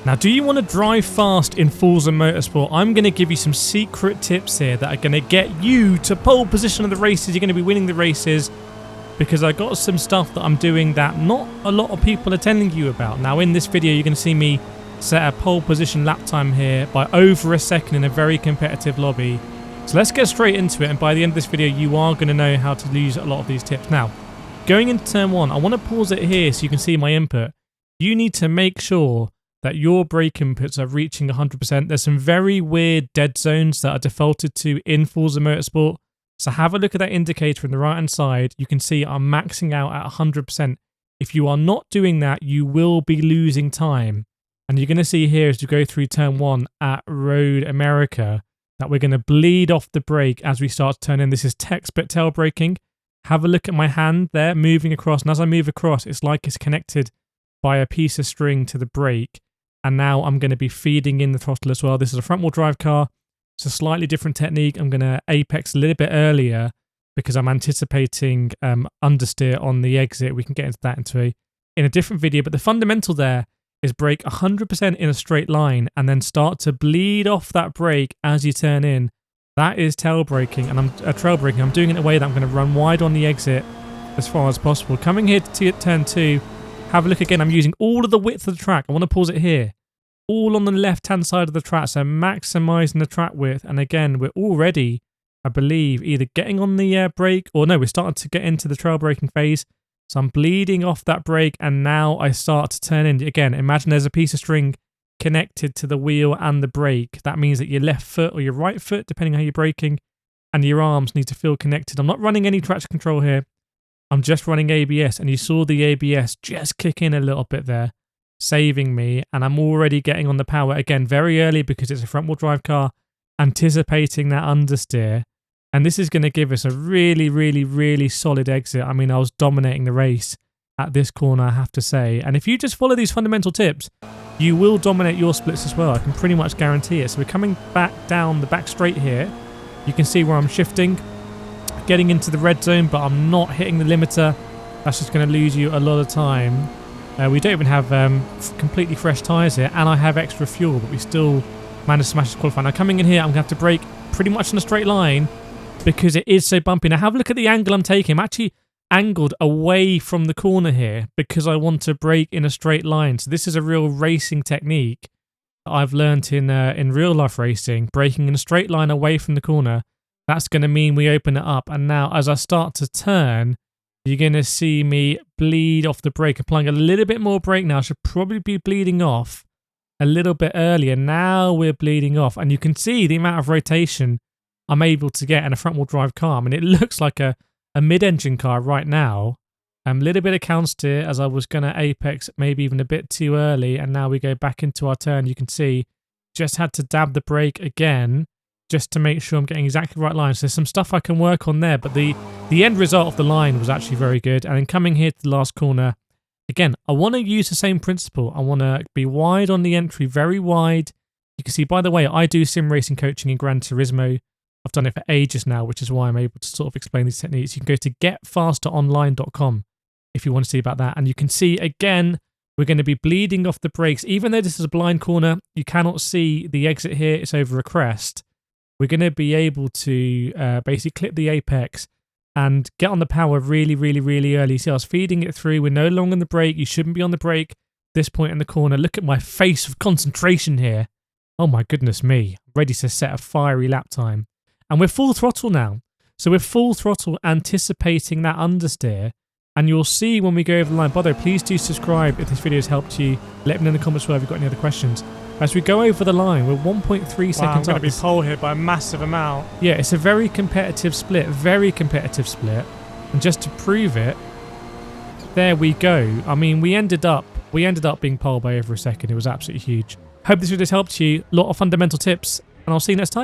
Now, do you want to drive fast in Forza Motorsport? I'm going to give you some secret tips here that are going to get you to pole position of the races. You're going to be winning the races because I got some stuff that I'm doing that not a lot of people are telling you about. Now, in this video, you're going to see me set a pole position lap time here by over a second in a very competitive lobby. So let's get straight into it, and by the end of this video, you are going to know how to use a lot of these tips. Now, going into turn 1, I want to pause it here so you can see my input. You need to make sure that your brake inputs are reaching 100%. There's some very weird dead zones that are defaulted to in Forza Motorsport. So have a look at that indicator on the right hand side. You can see I'm maxing out at 100%. If you are not doing that, you will be losing time. And you're going to see here as you go through turn 1 at Road America that we're going to bleed off the brake as we start to turn in. This is tech split tail braking. Have a look at my hand there moving across. And as I move across, it's like it's connected by a piece of string to the brake. And now I'm going to be feeding in the throttle as well. This is a front wheel drive car. It's a slightly different technique. I'm going to apex a little bit earlier because I'm anticipating understeer on the exit. We can get into that in a different video. But the fundamental there is brake 100% in a straight line and then start to bleed off that brake as you turn in. That is tail braking, and I'm trail braking. I'm doing it in a way that I'm going to run wide on the exit as far as possible. Coming here to turn 2. Have a look again. I'm using all of the width of the track. I want to pause it here. All on the left-hand side of the track. So maximizing the track width. And again, we're already, I believe, either getting on the brake or no, we're starting to get into the trail braking phase. So I'm bleeding off that brake and now I start to turn in. Again, imagine there's a piece of string connected to the wheel and the brake. That means that your left foot or your right foot, depending on how you're braking, and your arms need to feel connected. I'm not running any traction control here. I'm just running ABS, and you saw the ABS just kick in a little bit there, saving me, and I'm already getting on the power again very early because it's a front-wheel drive car, anticipating that understeer, and this is going to give us a really, really, really solid exit. I mean, I was dominating the race at this corner, I have to say, and if you just follow these fundamental tips, you will dominate your splits as well. I can pretty much guarantee it. So we're coming back down the back straight here. You can see where I'm shifting, getting into the red zone, but I'm not hitting the limiter. That's just going to lose you a lot of time. We don't even have completely fresh tyres here, and I have extra fuel, but we still managed to smash this qualifying. Now coming in here, I'm going to have to brake pretty much in a straight line because it is so bumpy. Now have a look at the angle I'm taking. I'm actually angled away from the corner here because I want to brake in a straight line. So this is a real racing technique that I've learnt in real life racing, braking in a straight line away from the corner. That's going to mean we open it up. And now as I start to turn, you're going to see me bleed off the brake. Applying a little bit more brake now. I should probably be bleeding off a little bit earlier. Now we're bleeding off. And you can see the amount of rotation I'm able to get in a front-wheel drive car. I mean, it looks like a mid-engine car right now. A little bit of counter as I was going to apex maybe even a bit too early. And now we go back into our turn. You can see just had to dab the brake again, just to make sure I'm getting exactly the right line. So there's some stuff I can work on there, but the end result of the line was actually very good. And then coming here to the last corner, again, I want to use the same principle. I want to be wide on the entry, very wide. You can see, by the way, I do sim racing coaching in Gran Turismo. I've done it for ages now, which is why I'm able to sort of explain these techniques. You can go to getfasteronline.com if you want to see about that. And you can see, again, we're going to be bleeding off the brakes. Even though this is a blind corner, you cannot see the exit here. It's over a crest. We're going to be able to basically clip the apex and get on the power really, really, really early. See, I was feeding it through. We're no longer on the brake. You shouldn't be on the brake this point in the corner. Look at my face of concentration here. Oh my goodness me. Ready to set a fiery lap time. And we're full throttle now. So we're full throttle anticipating that understeer. And you'll see when we go over the line. By the way, please do subscribe if this video has helped you. Let me know in the comments below if you've got any other questions. As we go over the line, we're 1.3 seconds up. I'm going to be pole here by a massive amount. Yeah, it's a very competitive split. Very competitive split. And just to prove it, there we go. I mean, we ended up being pole by over a second. It was absolutely huge. Hope this video has helped you. A lot of fundamental tips, and I'll see you next time.